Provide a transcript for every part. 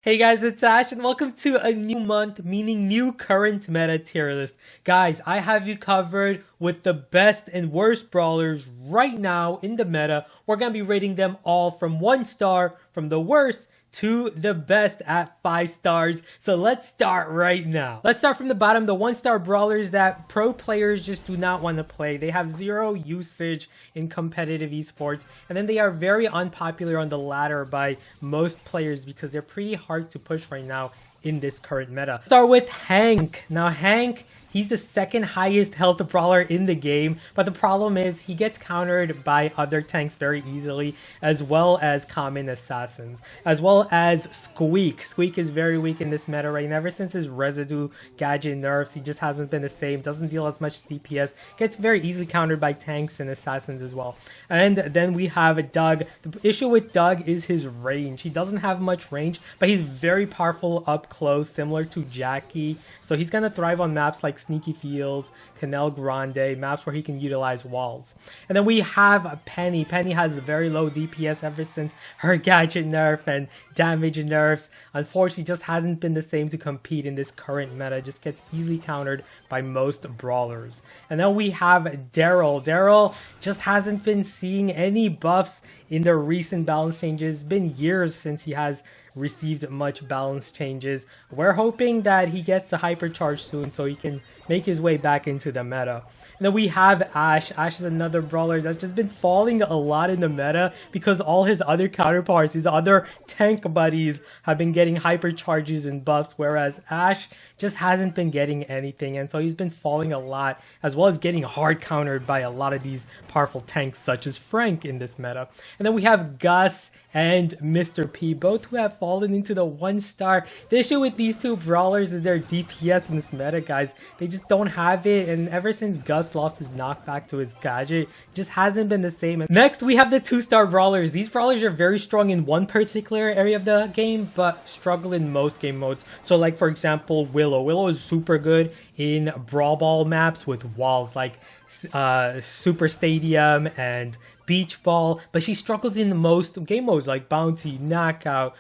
Hey guys, it's Ash and welcome to a new month, meaning new current meta tier list. Guys, I have you covered with the best and worst brawlers right now in the meta. We're going to be rating them all from 1 star, from the worst to the best at 5 stars. So let's start right now. Let's start from the bottom, the 1-star brawlers that pro players just do not want to play. They have 0 usage in competitive esports, and then they are very unpopular on the ladder by most players because they're pretty hard to push right now in this current meta. Start with Hank. Now Hank, he's the second highest health brawler in the game, but the problem is he gets countered by other tanks very easily, as well as common assassins, as well as Squeak. Squeak is very weak in this meta right now. Ever since his residue gadget nerfs, he just hasn't been the same, doesn't deal as much DPS, gets very easily countered by tanks and assassins as well. And then we have Doug. The issue with Doug is his range. He doesn't have much range, but he's very powerful up close, similar to Jackie, so he's gonna thrive on maps like Sneaky Fields, Canal Grande, maps where he can utilize walls. And then we have Penny. Penny has very low DPS ever since her gadget nerf and damage nerfs. Unfortunately, just hasn't been the same to compete in this current meta. Just gets easily countered by most brawlers. And then we have Daryl. Daryl just hasn't been seeing any buffs in the recent balance changes. It's been years since he has received much balance changes. We're hoping that he gets a hypercharge soon so he can make his way back into the meta. And then we have Ash. Ash is another brawler that's just been falling a lot in the meta because all his other counterparts, his other tank buddies, have been getting hypercharges and buffs, whereas Ash just hasn't been getting anything, and so he's been falling a lot, as well as getting hard countered by a lot of these powerful tanks such as Frank in this meta. And then we have Gus and Mr. P, both who have fallen into the 1-star. The issue with these two brawlers is their DPS in this meta, guys. They just don't have it, and ever since Gus lost his knockback to his gadget, it just hasn't been the same. Next, we have the 2-star brawlers. These brawlers are very strong in one particular area of the game, but struggle in most game modes. So like, for example, Willow. Willow is super good in Brawl Ball maps with walls like Super Stadium and Beach Ball, but she struggles in most game modes like Bounty, Knockout,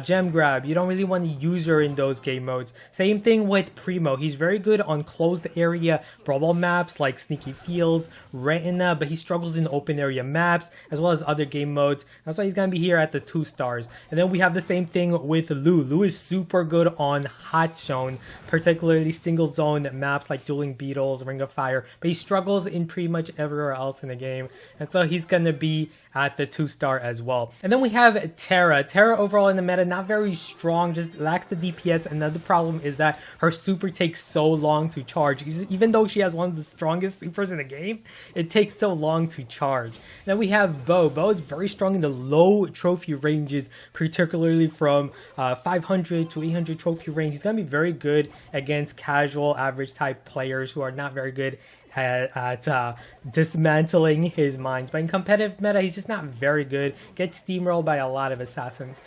Gem Grab. You don't really want to use her in those game modes. Same thing with Primo. He's very good on closed area Brawl Ball maps like Sneaky Fields, Retina, but he struggles in open area maps as well as other game modes. That's why he's going to be here at the 2 stars. And then we have the same thing with Lou. Lou is super good on Hot Zone, particularly single zone maps like Dueling Beetles, Ring of Fire, but he struggles in pretty much everywhere else in the game. And so he's going to be at the 2-star as well. And then we have Tara. Tara overall in the meta, not very strong, just lacks the DPS. Another problem is that her super takes so long to charge. Even though she has one of the strongest supers in the game, it takes so long to charge. Then we have Bo. Bo is very strong in the low trophy ranges, particularly from 500 to 800 trophy range. He's going to be very good against casual average type players who are not very good at dismantling his mines. But in competitive meta, he's just not very good. Gets steamrolled by a lot of assassins.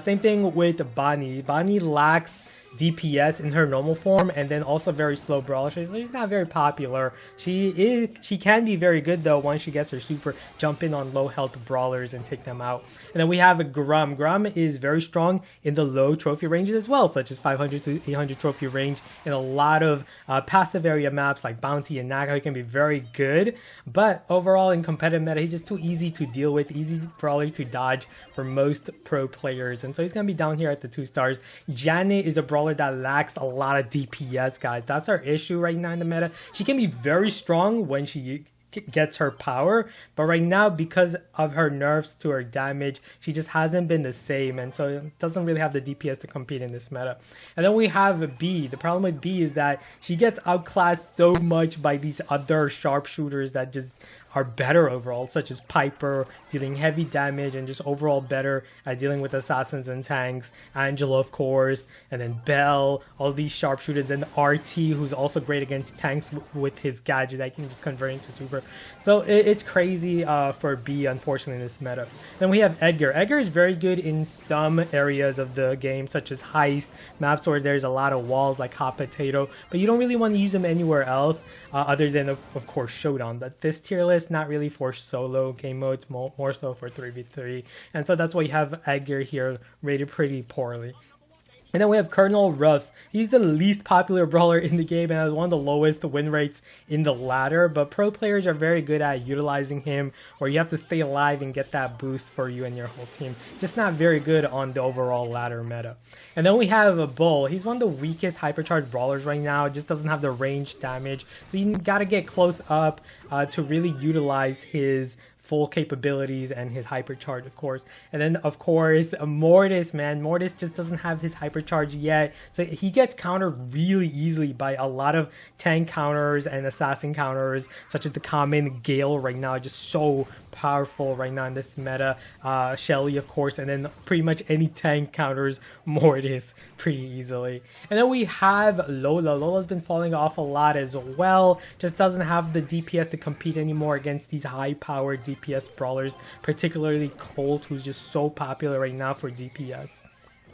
Same thing with Bonnie. Bonnie lacks DPS in her normal form, and then also very slow brawler. She's not very popular. She can be very good though once she gets her super, jump in on low health brawlers and take them out. And then we have Grum. Grum is very strong in the low trophy ranges as well, such as 500 to 800 trophy range in a lot of passive area maps like Bounty and Naga. He can be very good, but overall in competitive meta, he's just too easy to deal with, easy brawler to dodge for most pro players, and so he's gonna be down here at the 2 stars. Janet is a brawler that lacks a lot of DPS, guys. That's our issue right now in the meta. She can be very strong when she gets her power, but right now because of her nerfs to her damage, she just hasn't been the same, and so doesn't really have the DPS to compete in this meta. And then we have B. The problem with B is that she gets outclassed so much by these other sharpshooters that just are better overall, such as Piper, dealing heavy damage and just overall better at dealing with assassins and tanks. Angela, of course, and then Belle, all these sharpshooters. Then RT, who's also great against tanks with his gadget that can just convert into super. So it's crazy for B, unfortunately, in this meta. Then we have Edgar. Edgar is very good in some areas of the game, such as heist, maps where there's a lot of walls like Hot Potato, but you don't really want to use him anywhere else other than, of course, Showdown. But this tier list, not really for solo game modes, more so for 3v3. And so that's why you have Edgar here rated pretty poorly. And then we have Colonel Ruffs. He's the least popular brawler in the game and has one of the lowest win rates in the ladder, but pro players are very good at utilizing him, or you have to stay alive and get that boost for you and your whole team. Just not very good on the overall ladder meta. And then we have a Bull. He's one of the weakest hypercharged brawlers right now. Just doesn't have the range damage, so you gotta get close up to really utilize his full capabilities and his hypercharge, of course. And then of course Mortis, man, Mortis just doesn't have his hypercharge yet, so he gets countered really easily by a lot of tank counters and assassin counters, such as the common Gale right now, just so powerful right now in this meta. Shelly, of course, and then pretty much any tank counters Mortis pretty easily. And then we have Lola. Lola's been falling off a lot as well, just doesn't have the DPS to compete anymore against these high powered DPS brawlers, particularly Colt, who's just so popular right now for DPS.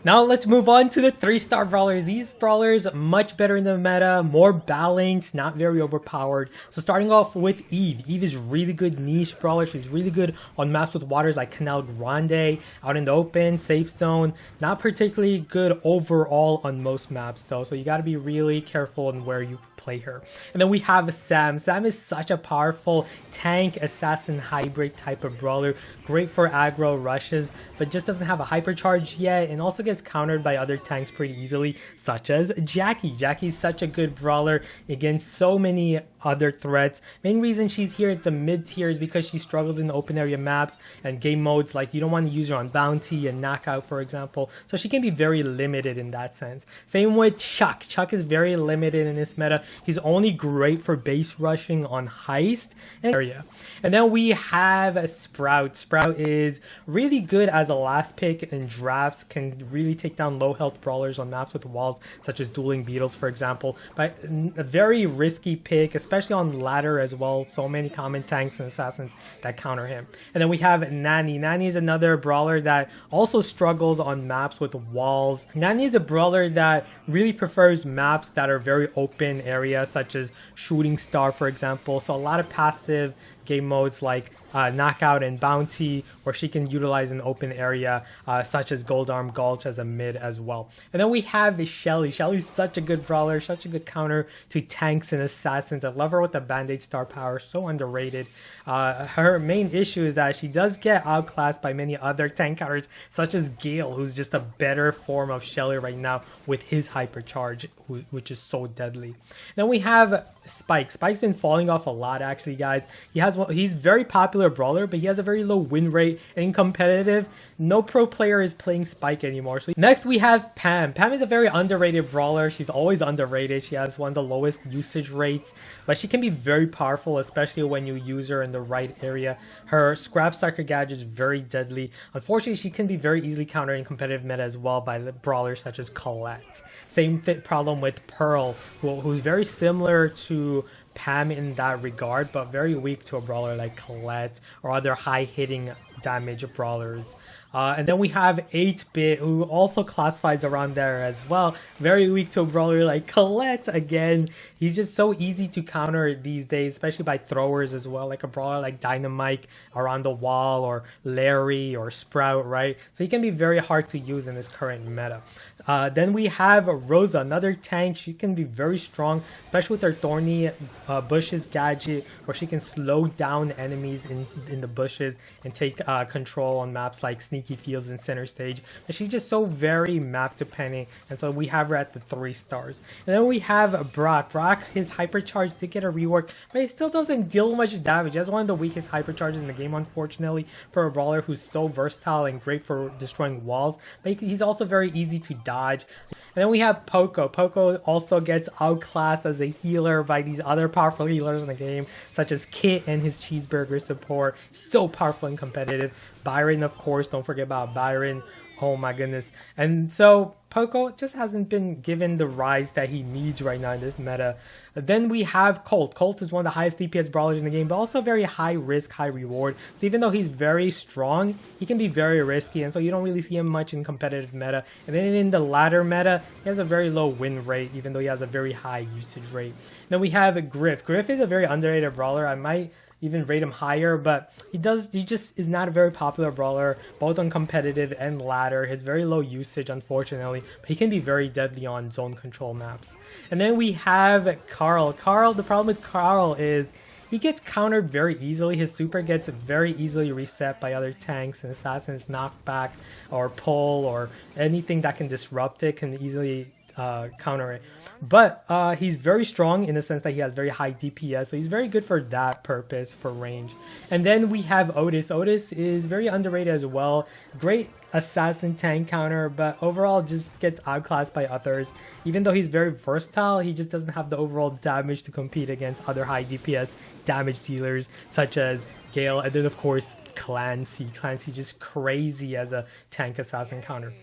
Now let's move on to the 3-star brawlers. These brawlers much better in the meta, more balanced, not very overpowered. So starting off with Eve. Eve is really good niche brawler. She's really good on maps with waters like Canal Grande, out in the open, safe zone. Not particularly good overall on most maps though, so you got to be really careful on where you play her. And then we have Sam. Sam is such a powerful tank assassin hybrid type of brawler, great for aggro rushes, but just doesn't have a hypercharge yet, and also gets countered by other tanks pretty easily, such as Jackie. Jackie's such a good brawler against so many other threats. Main reason she's here at the mid tier is because she struggles in open area maps and game modes, like you don't want to use her on bounty and knockout, for example, so she can be very limited in that sense. Same with Chuck. Chuck is very limited in this meta. He's only great for base rushing on heist area. And then we have Sprout. Sprout is really good as a last pick in drafts, can really take down low health brawlers on maps with walls such as Dueling Beetles, for example, but a very risky pick, especially on ladder as well. So many common tanks and assassins that counter him. And then we have Nani. Nani is another brawler that also struggles on maps with walls. Nani is a brawler that really prefers maps that are very open areas, such as Shooting Star, for example. So a lot of passive game modes like knockout and bounty, where she can utilize an open area such as Gold Arm Gulch as a mid as well. And then we have Shelly. Shelly's such a good brawler, such a good counter to tanks and assassins. I love her with the Band-Aid star power, so underrated. Her main issue is that she does get outclassed by many other tank counters, such as Gale, who's just a better form of Shelly right now with his hypercharge, which is so deadly. Then we have Spike. Spike's been falling off a lot, actually, guys. He's very popular brawler, but he has a very low win rate, and competitive, no pro player is playing Spike anymore. So next we have Pam. Pam is a very underrated brawler. She's always underrated. She has one of the lowest usage rates, but she can be very powerful, especially when you use her in the right area. Her Scrap Sucker gadget is very deadly. Unfortunately, she can be very easily countered in competitive meta as well by brawlers such as Colette. Same problem with Pearl, who's very similar to Pam in that regard, but very weak to a brawler like Colette or other high-hitting damage brawlers. And then we have 8-Bit, who also classifies around there as well. Very weak to a brawler like Colette. Again, he's just so easy to counter these days, especially by throwers as well, like a brawler like Dynamite around the wall, or Larry or Sprout, right? So he can be very hard to use in this current meta. Then we have Rosa, another tank. She can be very strong, especially with her Thorny Bushes gadget, where she can slow down enemies in the bushes and take control on maps like Sneaky Fields and Center Stage. But she's just so very map dependent, and so we have her at the 3 stars. And then we have Brock. Brock, his hypercharge did get a rework, but he still doesn't deal much damage. He has one of the weakest hypercharges in the game, unfortunately, for a brawler who's so versatile and great for destroying walls. But he's also very easy to dodge. And then we have Poco. Poco also gets outclassed as a healer by these other powerful healers in the game, such as Kit and his cheeseburger support. So powerful and competitive. Byron, of course, don't forget about Byron. Oh my goodness. And so Poco just hasn't been given the rise that he needs right now in this meta. Then we have Colt. Colt is one of the highest DPS brawlers in the game, but also very high risk, high reward. So even though he's very strong, he can be very risky, and so you don't really see him much in competitive meta. And then in the ladder meta, he has a very low win rate, even though he has a very high usage rate. Then we have Griff. Griff is a very underrated brawler. I might even rate him higher, but he just is not a very popular brawler, both on competitive and ladder. His very low usage, unfortunately, but he can be very deadly on zone control maps. And then we have Carl. The problem with Carl is he gets countered very easily. His super gets very easily reset by other tanks and assassins. Knockback or pull or anything that can disrupt it can easily counter it. But he's very strong in the sense that he has very high DPS, so he's very good for that purpose, for range. And then we have Otis. Otis is very underrated as well. Great assassin tank counter, but overall just gets outclassed by others. Even though he's very versatile, he just doesn't have the overall damage to compete against other high DPS damage dealers such as Gale, and then of course Clancy. Clancy's just crazy as a tank assassin counter.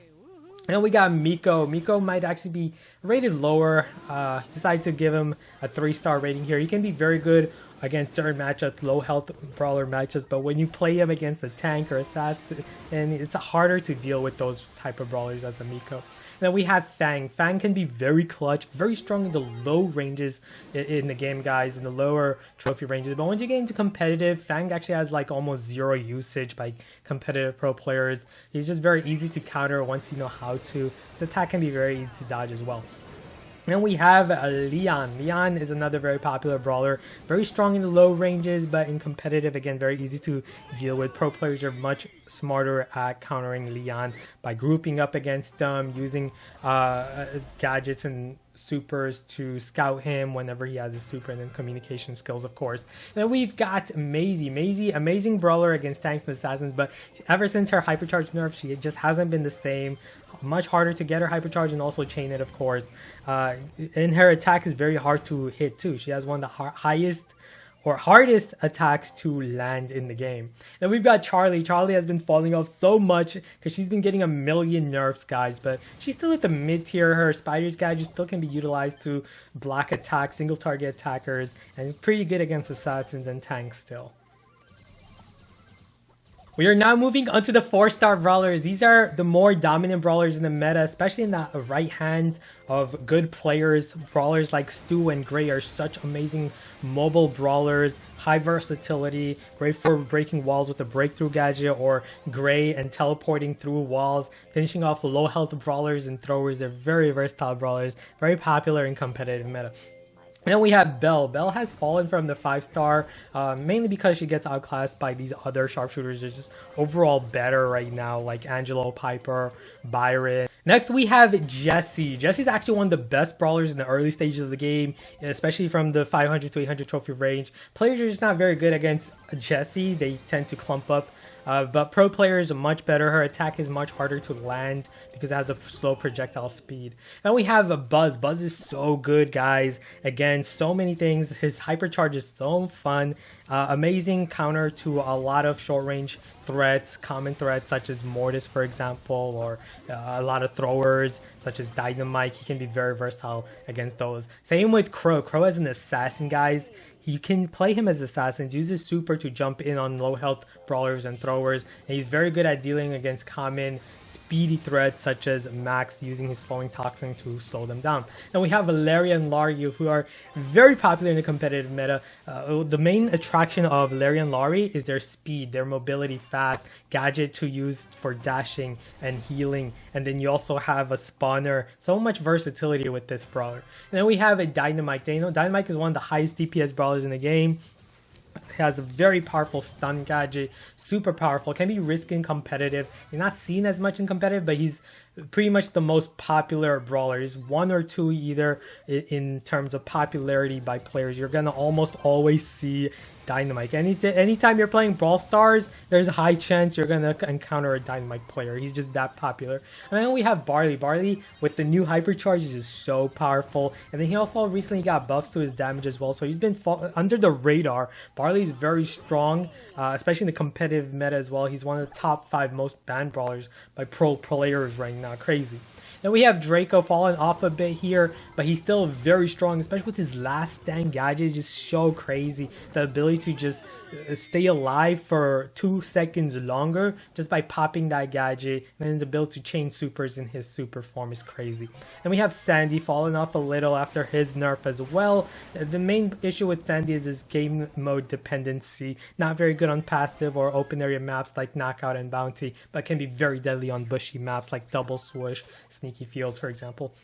And we got Miko. Miko might actually be rated lower. Decided to give him a 3-star rating here. He can be very good against certain matchups, low health brawler matches, but when you play him against a tank or assassin, and it's harder to deal with those type of brawlers as a Miko. Then we have Fang. Fang can be very clutch, very strong in the low ranges in the game, guys, in the lower trophy ranges. But once you get into competitive, Fang actually has like almost 0 usage by competitive pro players. He's just very easy to counter once you know how to. His attack can be very easy to dodge as well. Then we have Leon. Leon is another very popular brawler. Very strong in the low ranges, but in competitive, again, very easy to deal with. Pro players are much smarter at countering Leon by grouping up against them, using gadgets and supers to scout him whenever he has a super, and then communication skills, of course. And then we've got Maisie. Maisie, amazing brawler against tanks and assassins, but ever since her hypercharge nerf, she just hasn't been the same. Much harder to get her hypercharge and also chain it, of course. And her attack is very hard to hit too. She has one of the highest or hardest attacks to land in the game. Then we've got Charlie. Charlie has been falling off so much because she's been getting a million nerfs, guys, but she's still at the mid tier. Her Spider's gadget still can be utilized to block attacks, single target attackers, and pretty good against assassins and tanks still. We are now moving on to the 4-star brawlers. These are the more dominant brawlers in the meta, especially in the right hands of good players. Brawlers like Stu and Gray are such amazing mobile brawlers, high versatility, great for breaking walls with a breakthrough gadget, or Gray and teleporting through walls, finishing off low health brawlers and throwers. They're very versatile brawlers, very popular in competitive meta. And then we have Belle. Belle has fallen from the 5-star, mainly because she gets outclassed by these other sharpshooters. They're just overall better right now, like Angelo, Piper, Byron. Next, we have Jessie. Jessie's actually one of the best brawlers in the early stages of the game, especially from the 500 to 800 trophy range. Players are just not very good against Jessie. They tend to clump up. But pro players are much better. Her attack is much harder to land because it has a slow projectile speed. And we have a Buzz. Buzz is so good, guys. Again, so many things. His hypercharge is so fun. Amazing counter to a lot of short range threats, common threats such as Mortis, for example, or a lot of throwers such as Dynamite. He can be very versatile against those. Same with Crow. Crow as an assassin, guys. You can play him as assassins, use his super to jump in on low health brawlers and throwers, and he's very good at dealing against common speedy threats such as Max, using his slowing toxin to slow them down. Then we have Valeria and Laurie, who are very popular in the competitive meta. The main attraction of Valeria and Laurie is their speed, their mobility fast, gadget to use for dashing and healing, and then you also have a spawner. So much versatility with this brawler. And then we have a Dynamite. Dynamite is one of the highest DPS brawlers in the game. Has a very powerful stun gadget, super powerful, can be risky and competitive. He's not seen as much in competitive, but he's pretty much the most popular brawler. He's 1 or 2 either in terms of popularity by players. You're gonna almost always see Dynamite. Anytime you're playing Brawl Stars, there's a high chance you're gonna encounter a Dynamite player. He's just that popular. And then we have Barley. Barley with the new hypercharge is just so powerful. And then he also recently got buffs to his damage as well, so he's been under the radar. Barley is very strong, especially in the competitive meta as well. He's one of the top 5 most banned brawlers by pro players right now. Crazy. Then we have Draco falling off a bit here, but he's still very strong, especially with his last stand gadget. Just so crazy. The ability to just stay alive for 2 seconds longer just by popping that gadget, and his ability to chain supers in his super form is crazy. And we have Sandy falling off a little after his nerf as well. The main issue with Sandy is his game mode dependency. Not very good on passive or open area maps like Knockout and Bounty, but can be very deadly on bushy maps like Double Swoosh, Sneaky Fields, for example.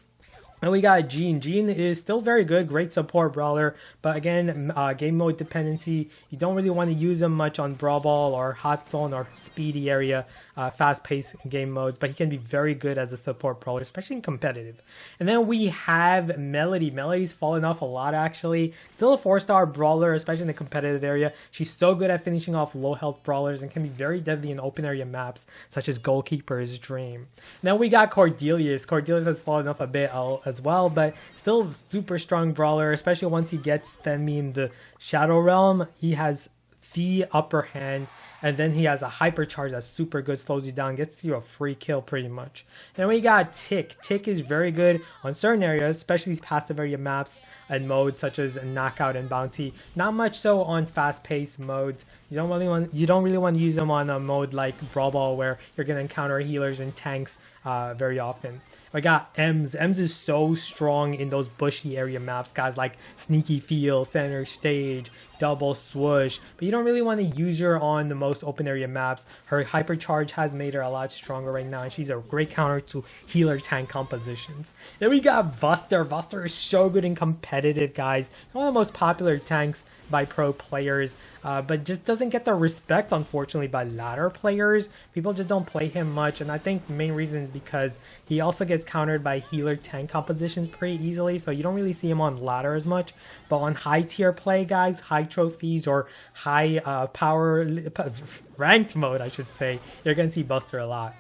And we got Jean. Jean is still very good, great support brawler, but again, game mode dependency. You don't really want to use him much on Brawl Ball or Hot Zone or Speedy area, fast-paced game modes, but he can be very good as a support brawler, especially in competitive. And then we have Melody. Melody's fallen off a lot, actually. Still a 4-star brawler, especially in the competitive area. She's so good at finishing off low-health brawlers and can be very deadly in open area maps, such as Goalkeeper's Dream. Then we got Cordelius. Cordelius has fallen off a bit as well, but still super strong brawler, especially once he gets Stenmi in the Shadow Realm. He has the upper hand, and then he has a hypercharge that's super good, slows you down, gets you a free kill pretty much. Then we got Tick. Tick is very good on certain areas, especially passive area maps and modes such as Knockout and Bounty. Not much so on fast-paced modes. You don't really want to use them on a mode like Brawl Ball where you're gonna encounter healers and tanks very often. We got Ems. Ems is so strong in those bushy area maps, guys, like Sneaky Field, Center Stage, Double Swoosh. But you don't really want to use her on the most open area maps. Her hypercharge has made her a lot stronger right now, and she's a great counter to healer tank compositions. Then we got Buster. Buster is so good in competitive, guys. One of the most popular tanks by pro players, but just doesn't get the respect, unfortunately, by ladder players. People just don't play him much, and I think the main reason is because he also gets countered by healer tank compositions pretty easily, so you don't really see him on ladder as much. But on high tier play, guys, high trophies or high power ranked mode, I should say, you're gonna see Buster a lot.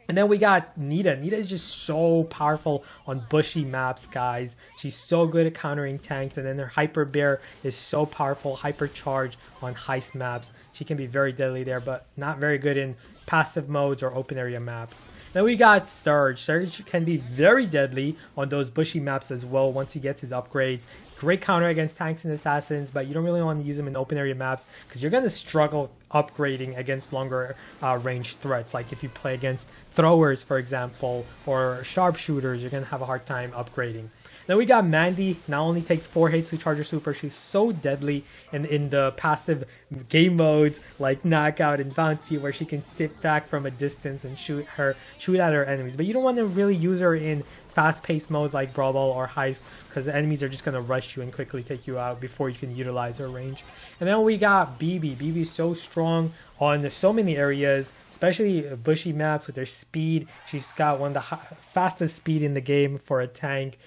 And then we got Nita. Nita is just so powerful on bushy maps, guys. She's so good at countering tanks. And then her Hyper Bear is so powerful, hypercharge on heist maps. She can be very deadly there, but not very good in passive modes or open area maps. Then we got Surge. Surge can be very deadly on those bushy maps as well once he gets his upgrades. Great counter against tanks and assassins, but you don't really want to use them in open area maps because you're going to struggle upgrading against longer range threats. Like if you play against throwers, for example, or sharpshooters, you're going to have a hard time upgrading. Then we got Mandy. Not only takes 4 hits to charge her super, she's so deadly in the passive game modes like Knockout and Bounty, where she can sit back from a distance and shoot at her enemies. But you don't want to really use her in fast-paced modes like Brawl Ball or Heist, because the enemies are just going to rush you and quickly take you out before you can utilize her range. And then we got BB. BB is so strong on so many areas, especially bushy maps with her speed. She's got one of the fastest speed in the game for a tank.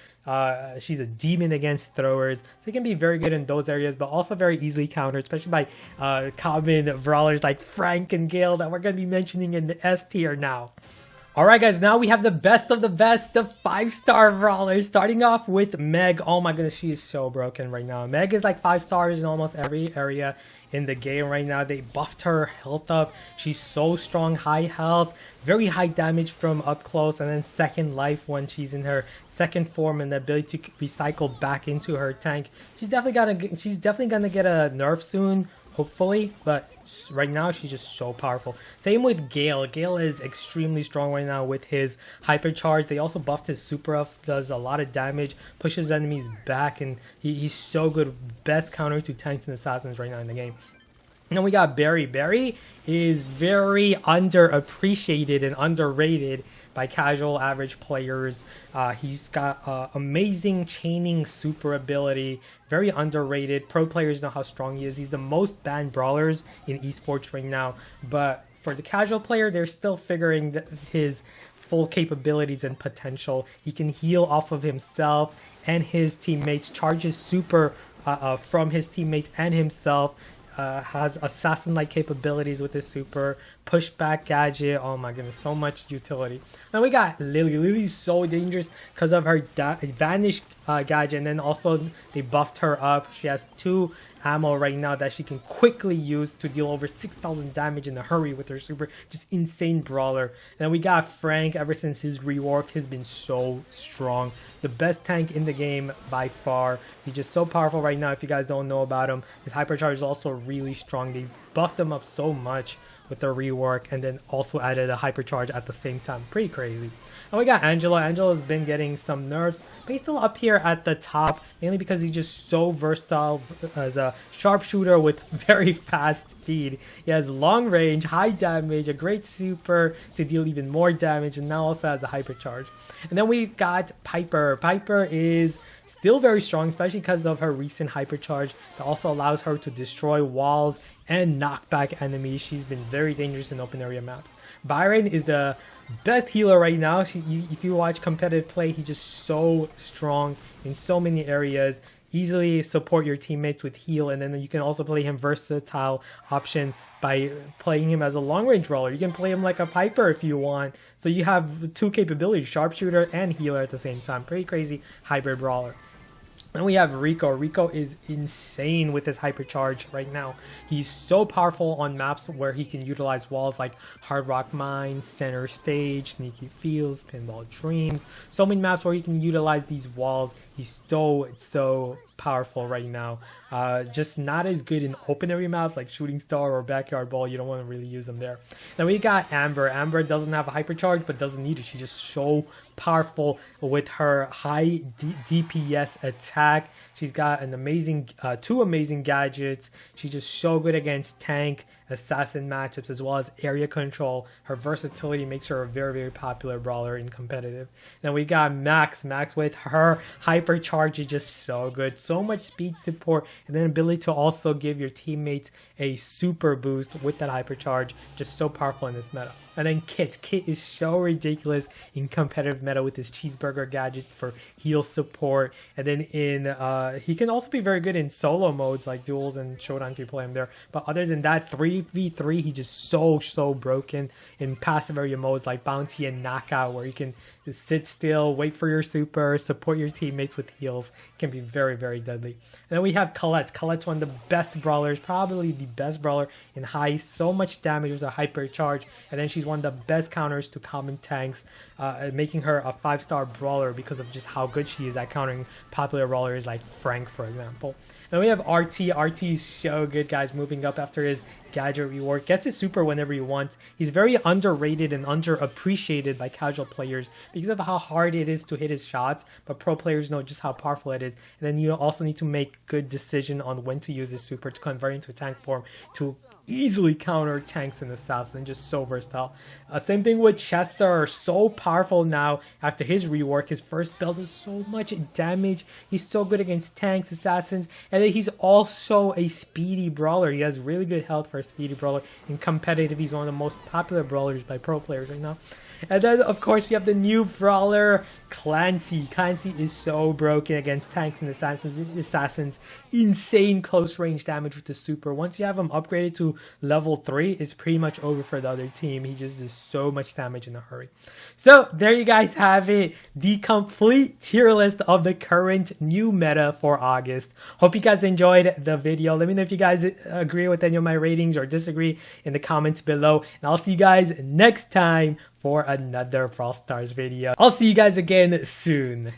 She's a demon against throwers, so it can be very good in those areas, but also very easily countered, especially by common brawlers like Frank and Gale that we're going to be mentioning in the S tier now. Alright guys, now we have the best of the best, the 5-star brawlers, starting off with Meg. Oh my goodness, she is so broken right now. Meg is like 5 stars in almost every area in the game right now. They buffed her health up. She's so strong, high health, very high damage from up close, and then second life when she's in her second form and the ability to recycle back into her tank. She's definitely gonna get a nerf soon, hopefully, but right now she's just so powerful. Same with Gale. Gale is extremely strong right now with his hypercharge. They also buffed his super up, does a lot of damage, pushes enemies back, and he's so good. Best counter to tanks and assassins right now in the game. And then we got Bery. Bery is very underappreciated and underrated by casual average players. He's got amazing chaining super ability, very underrated. Pro players know how strong he is. He's the most banned brawlers in esports right now, but for the casual player, they're still figuring his full capabilities and potential. He can heal off of himself and his teammates, charges super from his teammates and himself. has assassin-like capabilities with his super pushback gadget. Oh my goodness, so much utility. Then we got Lily. Lily's so dangerous because of her vanish gadget, and then also they buffed her up. She has 2 ammo right now that she can quickly use to deal over 6,000 damage in a hurry with her super. Just insane brawler. And then we got Frank. Ever since his rework, has been so strong. The best tank in the game by far. He's just so powerful right now. If you guys don't know about him, his hypercharge is also really strong. They buffed him up so much with their rework, and then also added a hypercharge at the same time. Pretty crazy. And we got Angelo. Angelo's been getting some nerfs, but he's still up here at the top, mainly because he's just so versatile as a sharpshooter with very fast speed. He has long range, high damage, a great super to deal even more damage, and now also has a hypercharge. And then we've got Piper. Piper is still very strong, especially because of her recent hypercharge that also allows her to destroy walls and knock back enemies. She's been very dangerous in open area maps. Byron is the best healer right now. If you watch competitive play, he's just so strong in so many areas. Easily support your teammates with heal, and then you can also play him versatile option by playing him as a long range brawler. You can play him like a Piper if you want. So you have 2 capabilities, sharpshooter and healer at the same time. Pretty crazy hybrid brawler. And we have Rico. Rico is insane with his hypercharge right now. He's so powerful on maps where he can utilize walls like Hard Rock Mine, Center Stage, Sneaky Fields, Pinball Dreams. So many maps where he can utilize these walls. He's so powerful right now. Just not as good in open area maps like Shooting Star or Backyard Ball. You don't want to really use them there. Then we got Amber. Amber doesn't have a hypercharge, but doesn't need it. She's just so powerful with her high DPS attack. She's got an amazing 2 amazing gadgets. She's just so good against tank, assassin matchups, as well as area control. Her versatility makes her a very popular brawler in competitive. Then we got Max. Max with her hypercharge is just so good. So much speed support, and then ability to also give your teammates a super boost with that hypercharge. Just so powerful in this meta. And then Kit. Kit is so ridiculous in competitive meta with his cheeseburger gadget for heal support. And then he can also be very good in solo modes like duels and showdown if you play him there. But other than that, 3v3, he's just so broken in passive area modes like bounty and knockout, where you can just sit still, wait for your super, support your teammates with heals. It can be very deadly. And then we have Colette. Colette's one of the best brawlers, probably the best brawler in high. So much damage with a hypercharge, and then she's one of the best counters to common tanks, making her a 5-star brawler because of just how good she is at countering popular brawlers like Frank, for example. Then we have RT. RT is so good, guys, moving up after his gadget rework. Gets his super whenever he wants. He's very underrated and underappreciated by casual players because of how hard it is to hit his shots, but pro players know just how powerful it is. And then you also need to make good decision on when to use his super to convert into tank form to easily counter tanks and assassins. Just so versatile. Same thing with Chester. So powerful now after his rework. His first build is so much damage. He's so good against tanks, assassins, and then he's also a speedy brawler. He has really good health for a speedy brawler. In competitive, he's one of the most popular brawlers by pro players right now. And then, of course, you have the new brawler, Clancy. Clancy is so broken against tanks and assassins. Insane close range damage with the super. Once you have him upgraded to level 3, it's pretty much over for the other team. He just does so much damage in a hurry. So, there you guys have it. The complete tier list of the current new meta for August. Hope you guys enjoyed the video. Let me know if you guys agree with any of my ratings or disagree in the comments below. And I'll see you guys next time for another Brawl Stars video. I'll see you guys again soon.